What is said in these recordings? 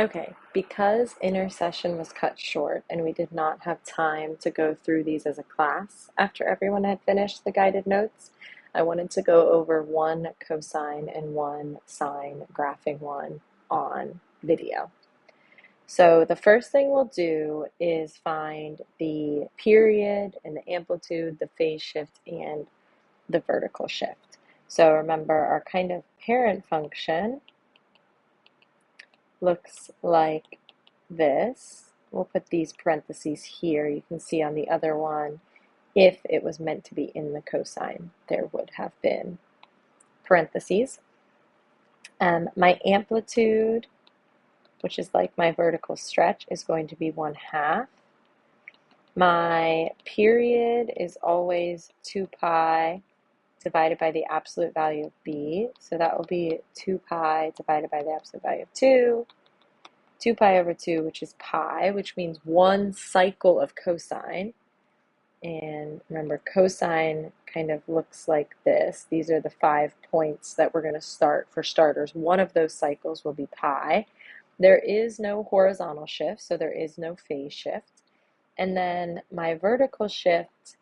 Okay, because intercession was cut short and we did not have time to go through these as a class after everyone had finished the guided notes, I wanted to go over one cosine and one sine graphing one on video. So the first thing we'll do is find the period and the amplitude, the phase shift, and the vertical shift. So remember, our kind of parent function looks like this. We'll put these parentheses here. You can see on the other one, if it was meant to be in the cosine, there would have been parentheses. My amplitude, which is like my vertical stretch, is going to be 1/2. My period is always 2 pi divided by the absolute value of b. So that will be 2 pi divided by the absolute value of 2. 2 pi over 2, which is pi, which means one cycle of cosine. And remember, cosine kind of looks like this. These are the 5 points that we're going to start for starters. One of those cycles will be pi. There is no horizontal shift, so there is no phase shift. And then my vertical shift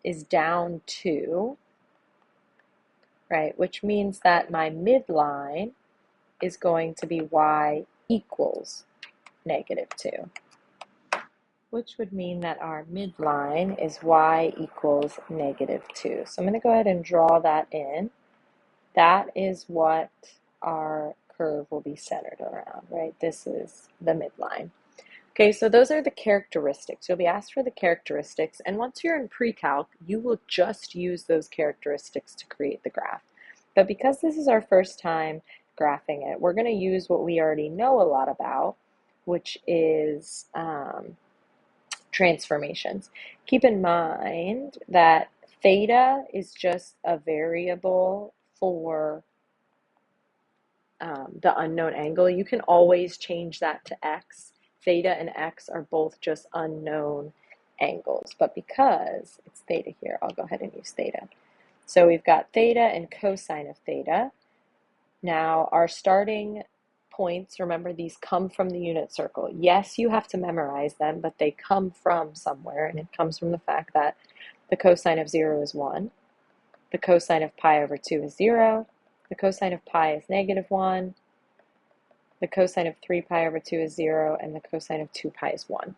is down 2, right? Which means that my midline is going to be y equals -2, which would mean that our midline is y equals -2. So I'm going to go ahead and draw that in. That is what our curve will be centered around, right? This is the midline. Okay, so those are the characteristics. You'll be asked for the characteristics, and once you're in pre-calc, you will just use those characteristics to create the graph. But because this is our first time graphing it, we're going to use what we already know a lot about, which is transformations. Keep in mind that theta is just a variable for the unknown angle. You can always change that to x. Theta and x are both just unknown angles, but because it's theta here, I'll go ahead and use theta. So we've got theta and cosine of theta. Now our starting points, remember, these come from the unit circle. Yes, you have to memorize them, but they come from somewhere, and it comes from the fact that the cosine of 0 is 1, the cosine of pi over 2 is 0, the cosine of pi is -1, the cosine of 3 pi over 2 is 0, and the cosine of 2 pi is 1.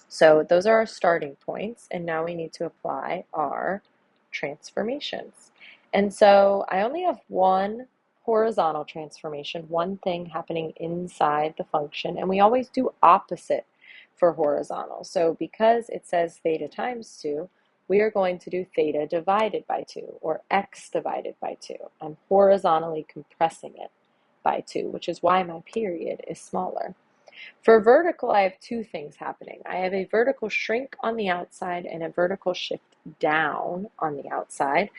So those are our starting points, and now we need to apply our transformations. And so I only have one horizontal transformation, one thing happening inside the function, and we always do opposite for horizontal. So because it says theta times 2, we are going to do theta divided by 2, or x divided by 2. I'm horizontally compressing it by 2, which is why my period is smaller. For vertical, I have two things happening. I have a vertical shrink on the outside and a vertical shift down on the outside.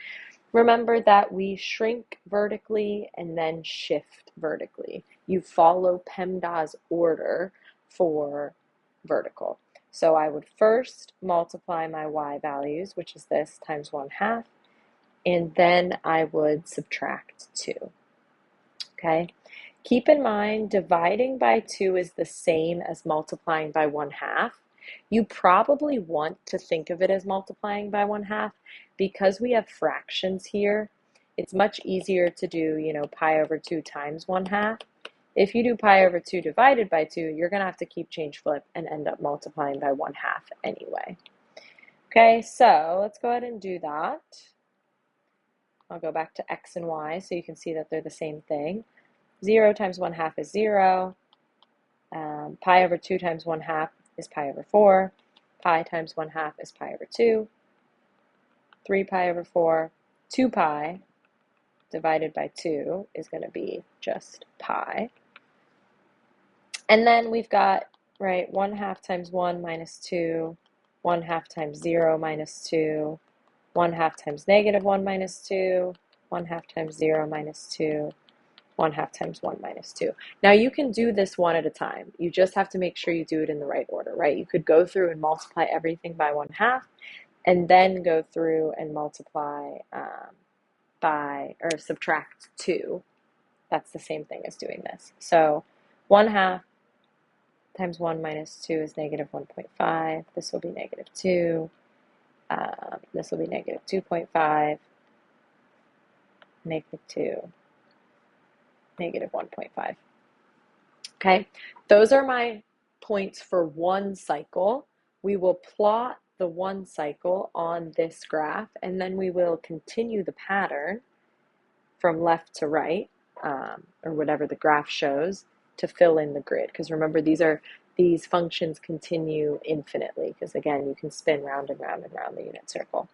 Remember that we shrink vertically and then shift vertically. You follow PEMDAS order for vertical. So I would first multiply my y values, which is this, times 1/2, and then I would subtract 2. Okay? Keep in mind, dividing by 2 is the same as multiplying by 1/2. You probably want to think of it as multiplying by 1/2 because we have fractions here. It's much easier to do, pi over 2 times 1/2. If you do pi over 2 divided by 2, you're going to have to keep change flip and end up multiplying by 1/2 anyway. Okay, so let's go ahead and do that. I'll go back to x and y so you can see that they're the same thing. 0 times 1/2 is 0. Pi over 2 times 1/2 is pi over 4. Pi times 1/2 is pi over 2. 3 pi over 4. 2 pi divided by 2 is going to be just pi. And then we've got, right, 1/2 times 1 minus 2, 1/2 times 0 minus 2, 1/2 times -1 minus 2, 1/2 times 0 minus 2, 1/2 times 1 minus 2. Now you can do this one at a time. You just have to make sure you do it in the right order, right? You could go through and multiply everything by 1/2 and then go through and multiply or subtract 2. That's the same thing as doing this. So 1/2 times 1 minus 2 is negative 1.5. This will be negative 2. This will be negative 2.5, negative 2, negative 1.5. Okay, those are my points for one cycle. We will plot the one cycle on this graph, and then we will continue the pattern from left to right, or whatever the graph shows, to fill in the grid. Because remember, these functions continue infinitely, because again, you can spin round and round and round the unit circle.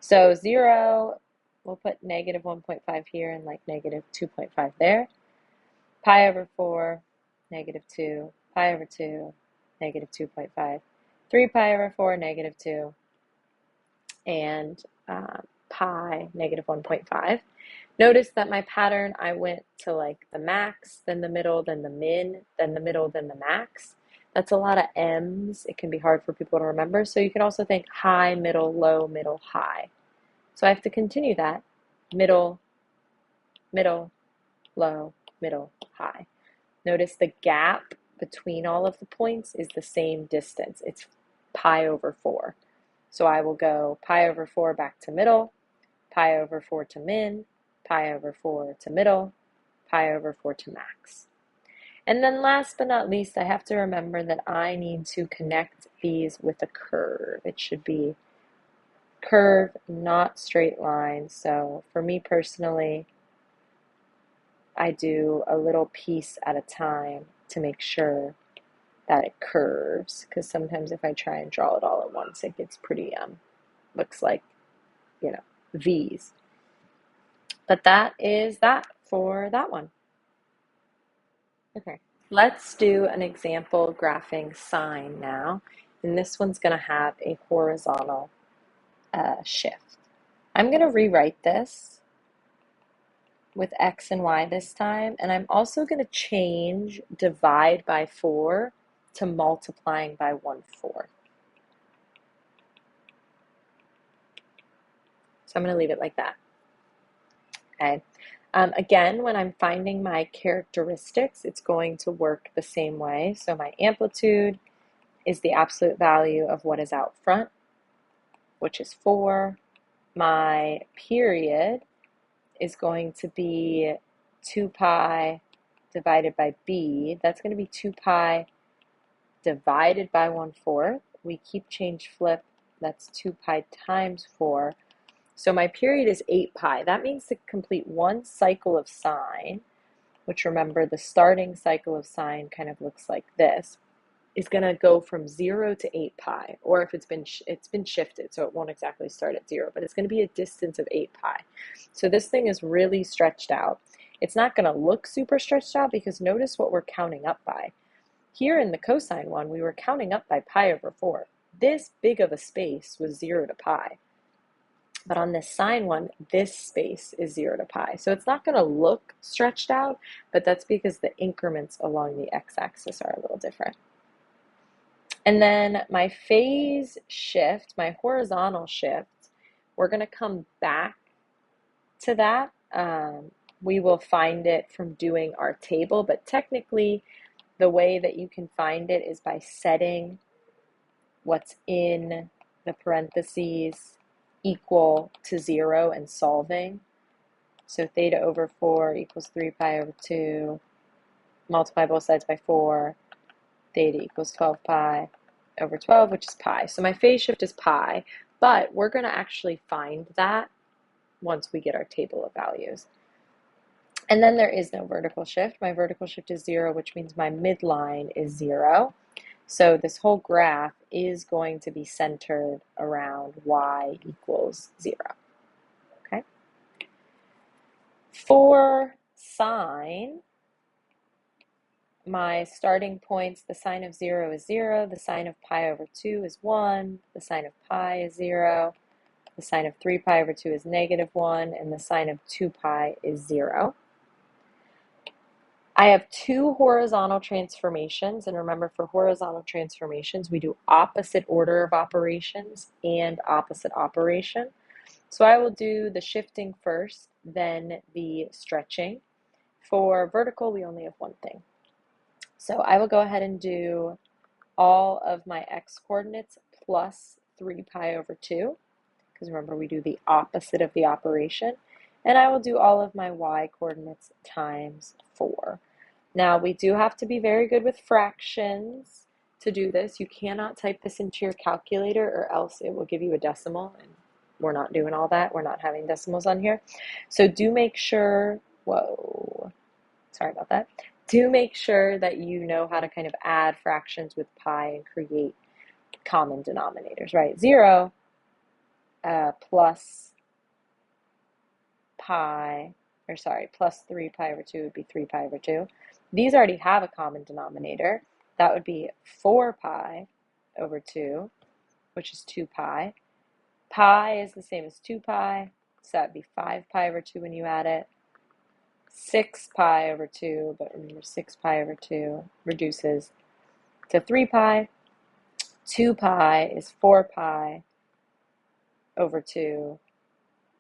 So 0, we'll put negative 1.5 here and like negative 2.5 there. Pi over 4, negative 2, pi over 2, negative 2.5, 3 pi over 4, negative 2, and pi, negative 1.5. Notice that my pattern, I went to like the max, then the middle, then the min, then the middle, then the max. That's a lot of m's. It can be hard for people to remember. So you can also think high, middle, low, high. So I have to continue that. Middle, middle, low, middle, high. Notice the gap between all of the points is the same distance. It's pi over 4. So I will go pi over 4 back to middle, pi over 4 to min, pi over 4 to middle, pi over 4 to max. And then last but not least, I have to remember that I need to connect these with a curve. It should be curve, not straight line. So for me personally, I do a little piece at a time to make sure that it curves, because sometimes if I try and draw it all at once, it gets pretty, looks like, V's. But that is that for that one. Okay, let's do an example graphing sine now. And this one's going to have a horizontal shift. I'm going to rewrite this with x and y this time, and I'm also going to change divide by 4 to multiplying by 1/4. So I'm going to leave it like that. Okay. Again, when I'm finding my characteristics, it's going to work the same way. So my amplitude is the absolute value of what is out front, which is 4. My period is going to be 2 pi divided by b. That's going to be 2 pi divided by 1/4. We keep change flip. That's 2 pi times 4. So my period is 8 pi. That means to complete one cycle of sine, which remember the starting cycle of sine kind of looks like this, is going to go from 0 to 8 pi, or if it's been shifted, so it won't exactly start at 0, but it's going to be a distance of 8 pi. So this thing is really stretched out. It's not going to look super stretched out because notice what we're counting up by. Here in the cosine one, we were counting up by pi over 4. This big of a space was 0 to pi. But on this sine one, this space is 0 to pi. So it's not going to look stretched out, but that's because the increments along the x-axis are a little different. And then my phase shift, my horizontal shift, we're going to come back to that. We will find it from doing our table, but technically the way that you can find it is by setting what's in the parentheses equal to 0 and solving. So theta over 4 equals 3 pi over 2, multiply both sides by 4, theta equals 12 pi over 12, which is pi. So my phase shift is pi, but we're going to actually find that once we get our table of values. And then there is no vertical shift. My vertical shift is 0, which means my midline is 0. So this whole graph is going to be centered around y equals 0. Okay. For sine, my starting points, the sine of 0 is 0, the sine of pi over 2 is 1, the sine of pi is 0, the sine of 3 pi over 2 is negative 1, and the sine of 2 pi is 0. I have two horizontal transformations, and remember for horizontal transformations, we do opposite order of operations and opposite operation. So I will do the shifting first, then the stretching. For vertical, we only have one thing. So I will go ahead and do all of my x coordinates plus 3 pi over 2, because remember we do the opposite of the operation, and I will do all of my y coordinates times 4. Now we do have to be very good with fractions to do this. You cannot type this into your calculator or else it will give you a decimal, and we're not doing all that. We're not having decimals on here. So do make sure, whoa, sorry about that. Do make sure that you know how to kind of add fractions with pi and create common denominators, right? 0 plus pi, or sorry, plus 3 pi over 2 would be 3 pi over 2. These already have a common denominator. That would be 4 pi over 2, which is 2 pi. Pi is the same as 2 pi, so that would be 5 pi over 2 when you add it. 6 pi over 2, but remember 6 pi over 2 reduces to 3 pi. 2 pi is 4 pi over 2,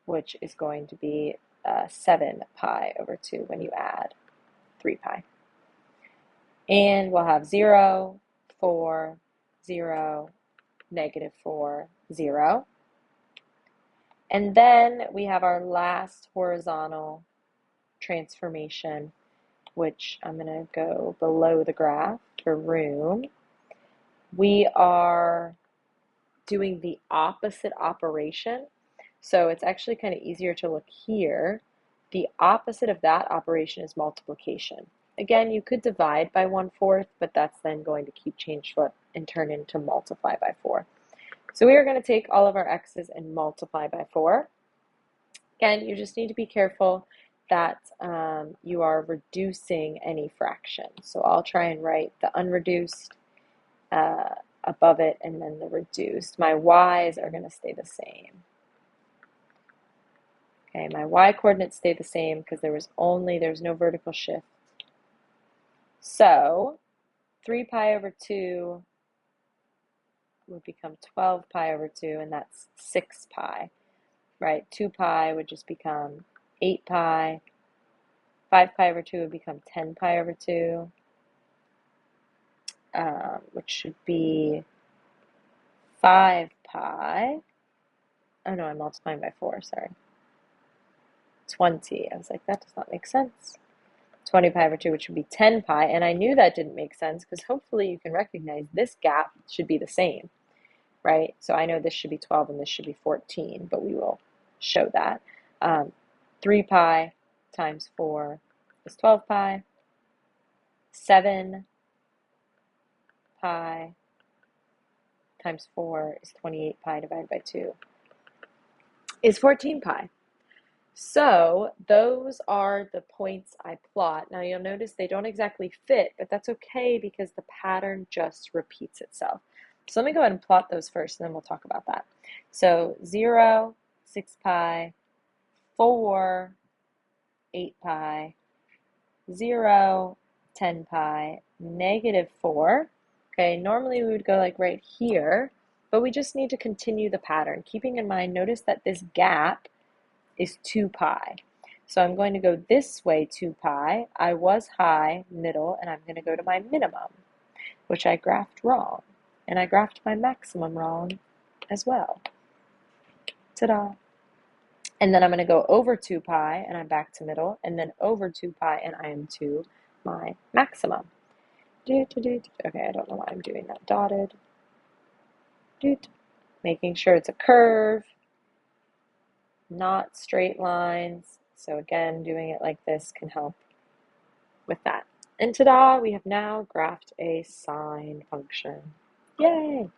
which is going to be 7 pi over 2 when you add 3 pi. And we'll have 0, 4, 0, negative 4, 0. And then we have our last horizontal transformation, which I'm going to go below the graph for room. We are doing the opposite operation. So it's actually kind of easier to look here. The opposite of that operation is multiplication. Again, you could divide by 1/4, but that's then going to keep change flip and turn into multiply by 4. So we are going to take all of our x's and multiply by 4. Again, you just need to be careful that you are reducing any fraction. So I'll try and write the unreduced above it and then the reduced. My y's are going to stay the same. Okay, my y coordinates stay the same because there's no vertical shift. So 3 pi over 2 would become 12 pi over 2, and that's 6 pi, right? 2 pi would just become 8 pi. 5 pi over 2 would become 10 pi over 2, which should be 5 pi. Oh no, I'm multiplying by 4, sorry. 20. I was like, that does not make sense. 20 pi over 2, which would be 10 pi, and I knew that didn't make sense because hopefully you can recognize this gap should be the same, right? So I know this should be 12 and this should be 14, but we will show that. 3 pi times 4 is 12 pi. 7 pi times 4 is 28 pi divided by 2 is 14 pi. So those are the points I plot. Now you'll notice they don't exactly fit, but that's okay because the pattern just repeats itself. So let me go ahead and plot those first, and then we'll talk about that. So 0, 6 pi, 4, 8 pi, 0, 10 pi, negative 4. Okay, normally we would go like right here, but we just need to continue the pattern. Keeping in mind, notice that this gap is 2 pi. So I'm going to go this way 2 pi. I was high, middle, and I'm going to go to my minimum, which I graphed wrong. And I graphed my maximum wrong as well. Ta-da! And then I'm going to go over 2 pi, and I'm back to middle, and then over 2 pi, and I am to my maximum. Okay, I don't know why I'm doing that dotted. Making sure it's a curve, not straight lines. So again, doing it like this can help with that. And ta-da, we have now graphed a sine function. Yay!